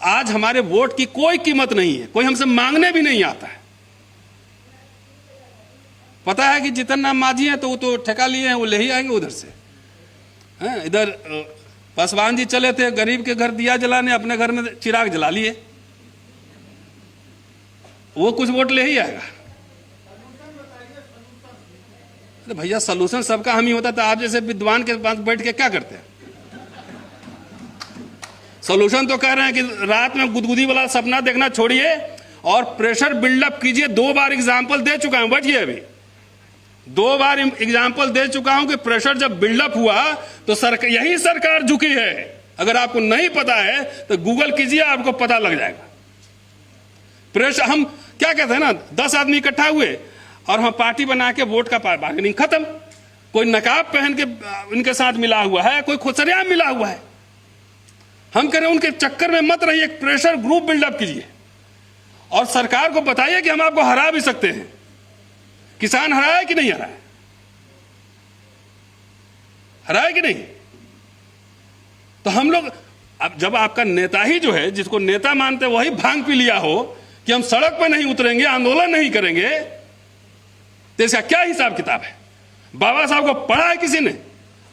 आज हमारे वोट की कोई कीमत नहीं है, कोई हमसे मांगने भी नहीं आता है। पता है कि जितन राम मांझी है तो वो तो ठेका लिए हैं, वो ले ही आएंगे उधर से। इधर पासवान जी चले थे गरीब के घर दिया जलाने, अपने घर में चिराग जला लिए, वो कुछ वोट ले ही आएगा। अरे भैया सलूशन सबका हम ही होता था, आप जैसे विद्वान के पास बैठ के क्या करते हैं? सॉल्यूशन तो कह रहे हैं कि रात में गुदगुदी वाला सपना देखना छोड़िए और प्रेशर बिल्डअप कीजिए। 2 बार एग्जाम्पल दे चुका हूं, बैठिए अभी 2 बार एग्जाम्पल दे चुका हूं कि प्रेशर जब बिल्डअप हुआ तो यही सरकार झुकी है। अगर आपको नहीं पता है तो गूगल कीजिए, आपको पता लग जाएगा। प्रेशर, हम क्या कहते हैं ना, 10 आदमी इकट्ठा हुए और हम पार्टी बना के वोट का बार्गेनिंग खत्म। कोई नकाब पहन के उनके साथ मिला हुआ है, कोई खुसरिया मिला हुआ है। हम कह रहे हैं उनके चक्कर में मत रहिए, एक प्रेशर ग्रुप बिल्डअप कीजिए और सरकार को बताइए कि हम आपको हरा भी सकते हैं। किसान हरा है कि नहीं हरा है? हरा है कि नहीं? तो हम लोग, अब जब आपका नेता ही जो है, जिसको नेता मानते वही भांग पी लिया हो कि हम सड़क पर नहीं उतरेंगे, आंदोलन नहीं करेंगे, तो इसका क्या हिसाब किताब है? बाबा साहब को पढ़ा है किसी ने?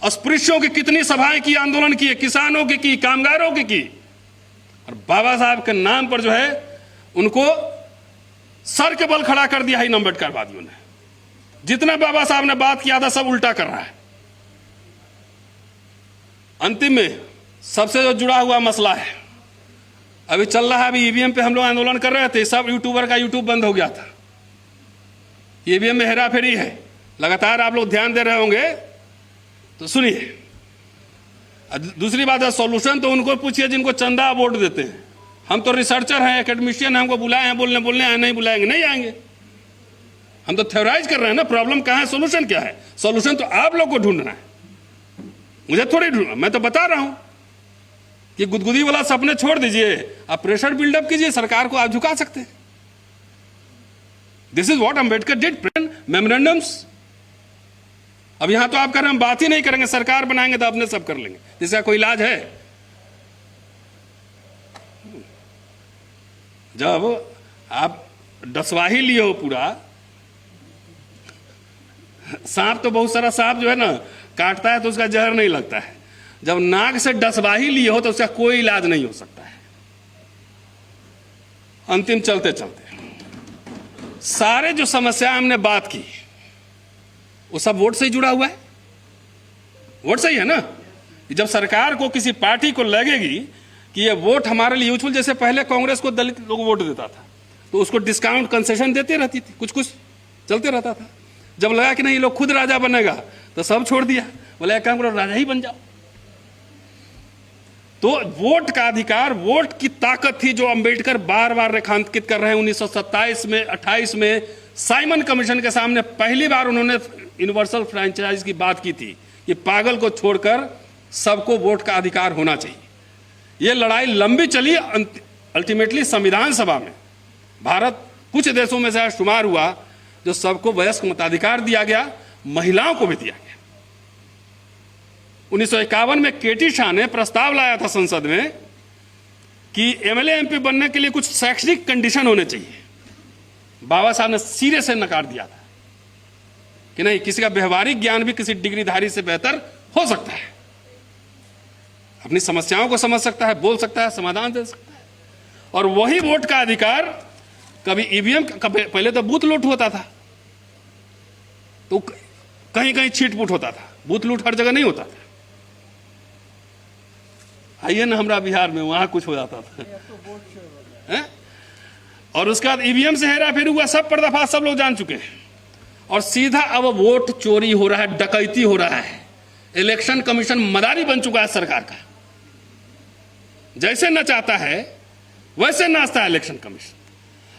अस्पृश्यों की कितनी सभाएं की, आंदोलन किए, किसानों की, कामगारों की, और बाबा साहब के नाम पर जो है उनको सर के बल खड़ा कर दिया है इन अम्बेडकरवादियों ने। जितना बाबा साहब ने बात किया था सब उल्टा कर रहा है। अंतिम में सबसे जो जुड़ा हुआ मसला है, अभी चल रहा है, अभी ईवीएम पे हम लोग आंदोलन कर रहे थे, सब यूट्यूबर का यूट्यूब बंद हो गया था। ईवीएम में हेराफेरी है, लगातार आप लोग ध्यान दे रहे होंगे, तो सुनिए। दूसरी बात है सॉल्यूशन, तो उनको पूछिए जिनको चंदा वोट देते हैं। हम तो रिसर्चर हैं, एकेडमिशियन हैं, हमको बुलाए हैं, बोलने आए, नहीं बुलाएंगे नहीं आएंगे। हम तो थ्योराइज कर रहे हैं ना, प्रॉब्लम कहाँ है, सॉल्यूशन क्या है। सॉल्यूशन तो आप लोग को ढूंढना है, मुझे थोड़ी ढूंढना। मैं तो बता रहा हूं कि गुदगुदी वाला सपने छोड़ दीजिए, आप प्रेशर बिल्डअप कीजिए, सरकार को आप झुका सकते हैं। This is what Ambedkar did, memorandums. अब यहां तो आप कह रहे हैं हम बात ही नहीं करेंगे, सरकार बनाएंगे तो अपने सब कर लेंगे। इसका कोई इलाज है? जब आप डसवा ही लिए हो पूरा, सांप तो बहुत सारा सांप जो है ना काटता है तो उसका जहर नहीं लगता है। जब नाक से डसवा ही लिए हो तो उसका कोई इलाज नहीं हो सकता है। अंतिम चलते चलते सारे जो समस्या हमने बात की वो सब वोट से ही जुड़ा हुआ है। वोट से ही है ना। जब सरकार को, किसी पार्टी को लगेगी कि ये वोट हमारे लिए यूजफुल, जैसे पहले कांग्रेस को दलित लोग वोट देता था तो उसको डिस्काउंट कंसेशन देती रहती थी, कुछ कुछ चलते रहता था। जब लगा कि नहीं ये लोग खुद राजा बनेगा तो सब छोड़ दिया, बोले एक काम करो राजा ही बन जाओ। तो वोट का अधिकार, वोट की ताकत थी जो अंबेडकर बार बार रेखांकित कर रहे हैं। 1927 में 28 में साइमन कमीशन के सामने पहली बार उन्होंने यूनिवर्सल फ्रेंचाइज की बात की थी कि पागल को छोड़कर सबको वोट का अधिकार होना चाहिए। यह लड़ाई लंबी चली, अल्टीमेटली संविधान सभा में भारत कुछ देशों में से शुमार हुआ जो सबको वयस्क मताधिकार दिया गया, महिलाओं को भी दिया गया। 1951 में केटी शाह ने प्रस्ताव लाया था संसद में कि एमएलए एमपी बनने के लिए कुछ शैक्षणिक कंडीशन होने चाहिए। बाबा साहब ने सिरे से नकार दिया था कि नहीं, किसी का व्यवहारिक ज्ञान भी किसी डिग्रीधारी से बेहतर हो सकता है, अपनी समस्याओं को समझ सकता है, बोल सकता है, समाधान दे सकता है। और वही वोट का अधिकार, कभी ईवीएम, पहले तो बूथ लूट होता था, तो कहीं कहीं छीट-फूट होता था, बूथ लूट हर जगह नहीं होता था। आइए ना हमारा बिहार में, वहां कुछ हो जाता था। और उसके बाद ईवीएम से हेरा फेरी हुआ, सब पर्दाफाश सब लोग जान चुके हैं। और सीधा अब वोट चोरी हो रहा है, डकैती हो रहा है। इलेक्शन कमीशन मदारी बन चुका है सरकार का, जैसे नचाता है वैसे नाचता है इलेक्शन कमीशन।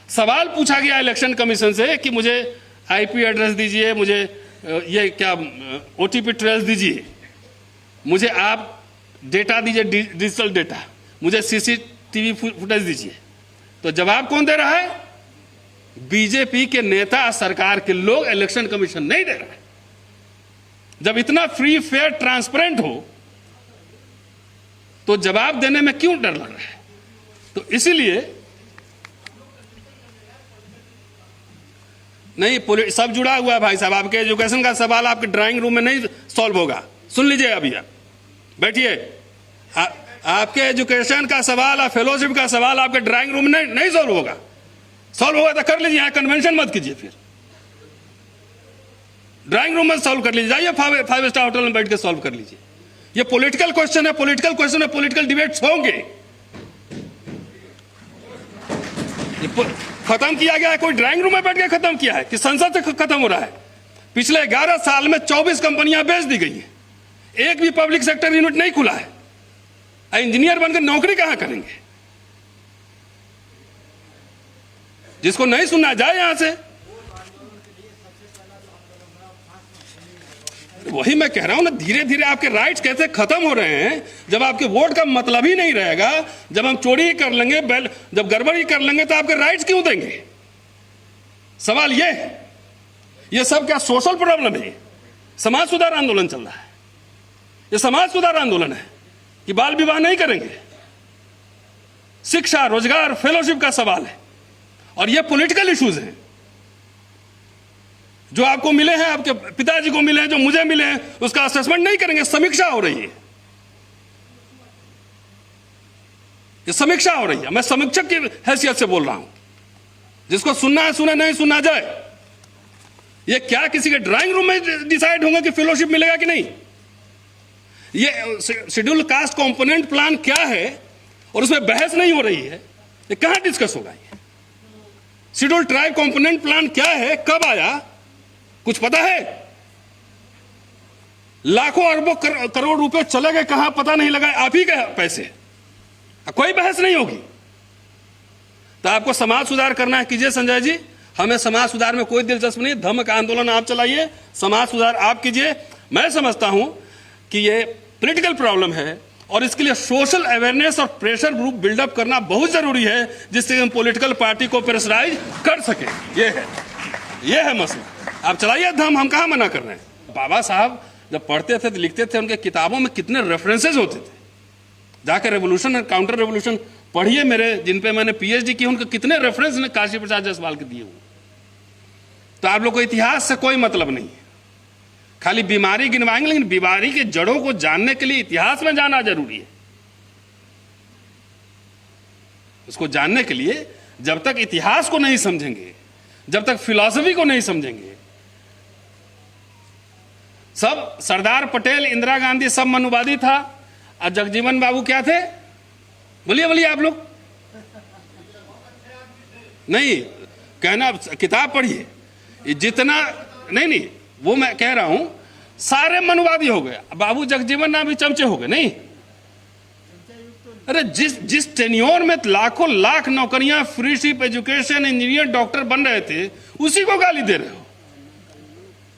सवाल पूछा गया इलेक्शन कमीशन से कि मुझे आईपी एड्रेस दीजिए, मुझे ये क्या ओटीपी ट्रेस दीजिए, मुझे आप डेटा दीजिए, डिजिटल डेटा, मुझे सीसीटीवी फुटेज दीजिए। तो जवाब कौन दे रहा है? बीजेपी के नेता, सरकार के लोग, इलेक्शन कमीशन नहीं दे रहा है। जब इतना फ्री फेयर ट्रांसपेरेंट हो तो जवाब देने में क्यों डर लग रहा है? तो इसीलिए नहीं, सब जुड़ा हुआ है भाई साहब। आपके एजुकेशन का सवाल आपके ड्राइंग रूम में नहीं सॉल्व होगा। सुन लीजिए, अभी आप बैठिए। आपके एजुकेशन का सवाल, फेलोशिप का सवाल आपके ड्राइंग रूम में नहीं सॉल्व होगा। सॉल्व होगा तो कर लीजिए, यहाँ कन्वेंशन मत कीजिए, फिर ड्राइंग रूम में सॉल्व कर लीजिए। जाइए 5 स्टार होटल में बैठ के सॉल्व कर लीजिए। ये पॉलिटिकल क्वेश्चन है, पॉलिटिकल क्वेश्चन में पॉलिटिकल डिबेट्स होंगे। खत्म किया गया है, कोई ड्राइंग रूम में बैठ के खत्म किया है कि संसद से खत्म हो रहा है? पिछले 11 साल में 24 कंपनियां बेच दी गई हैं, एक भी पब्लिक सेक्टर यूनिट नहीं खुला है। इंजीनियर बनकर नौकरी कहां करेंगे? जिसको नहीं सुनना जाए यहां से। वही मैं कह रहा हूं ना, धीरे धीरे आपके राइट्स कैसे खत्म हो रहे हैं। जब आपके वोट का मतलब ही नहीं रहेगा, जब हम चोरी ही कर लेंगे, जब गड़बड़ी कर लेंगे, तो आपके राइट्स क्यों देंगे? सवाल ये है। ये सब क्या सोशल प्रॉब्लम है? समाज सुधार आंदोलन चल रहा है। ये समाज सुधार आंदोलन है कि बाल विवाह नहीं करेंगे। शिक्षा, रोजगार, फेलोशिप का सवाल है। और ये पॉलिटिकल इश्यूज हैं जो आपको मिले हैं, आपके पिताजी को मिले हैं, जो मुझे मिले हैं, उसका असेसमेंट नहीं करेंगे। समीक्षा हो रही है, ये समीक्षा हो रही है। मैं समीक्षक की हैसियत से बोल रहा हूं। जिसको सुनना है सुने, नहीं सुनना जाए। ये क्या किसी के ड्राइंग रूम में डिसाइड होगा कि फेलोशिप मिलेगा कि नहीं? ये शेड्यूल कास्ट कंपोनेंट प्लान क्या है और उसमें बहस नहीं हो रही है, ये कहां डिस्कस होगा? ये शेड्यूल ट्राइब कंपोनेंट प्लान क्या है, कब आया, कुछ पता है? लाखों अरबों करोड़ रुपए चले गए, कहां पता नहीं लगा। आप ही के पैसे, कोई बहस नहीं होगी। तो आपको समाज सुधार करना है, कीजिए संजय जी। हमें समाज सुधार में कोई दिलचस्पी नहीं। धम्म का आंदोलन आप चलाइए, समाज सुधार आप कीजिए। मैं समझता हूं कि ये पॉलिटिकल प्रॉब्लम है और इसके लिए सोशल अवेयरनेस और प्रेशर ग्रुप बिल्डअप करना बहुत जरूरी है, जिससे हम पॉलिटिकल पार्टी को प्रेशराइज कर सके। ये है मसला। आप चलाइए धम, हम कहां मना कर रहे हैं। बाबा साहब जब पढ़ते थे तो लिखते थे, उनके किताबों में कितने रेफरेंसेज होते थे। जाकर रेवोल्यूशन और काउंटर रेवोल्यूशन पढ़िए, मेरे जिन पे मैंने पीएचडी की, उनके कितने रेफरेंस ने काशी प्रसाद जायसवाल के दिए हुए। तो आप लोग को इतिहास से कोई मतलब नहीं है, खाली बीमारी गिनवाएंगे। लेकिन बीमारी के जड़ों को जानने के लिए इतिहास में जाना जरूरी है। उसको जानने के लिए जब तक इतिहास को नहीं समझेंगे, जब तक फिलॉसफी को नहीं समझेंगे, सब सरदार पटेल, इंदिरा गांधी सब मनुवादी था, और जगजीवन बाबू क्या थे? बोलिए आप लोग। नहीं कहना, किताब पढ़िए जितना। नहीं, वो मैं कह रहा हूं सारे मनुवादी हो गए। बाबू जगजीवन राम भी चमचे हो गए। नहीं, अरे जिस टेन्योर में लाखों लाख नौकरियां, फ्रीशिप, एजुकेशन, इंजीनियर, डॉक्टर बन रहे थे, उसी को गाली दे रहे हो।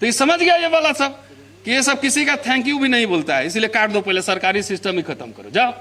तो ये समझ गया ये वाला सब कि ये सब किसी का थैंक यू भी नहीं बोलता है, इसलिए काट दो, पहले सरकारी सिस्टम ही खत्म करो, जाओ।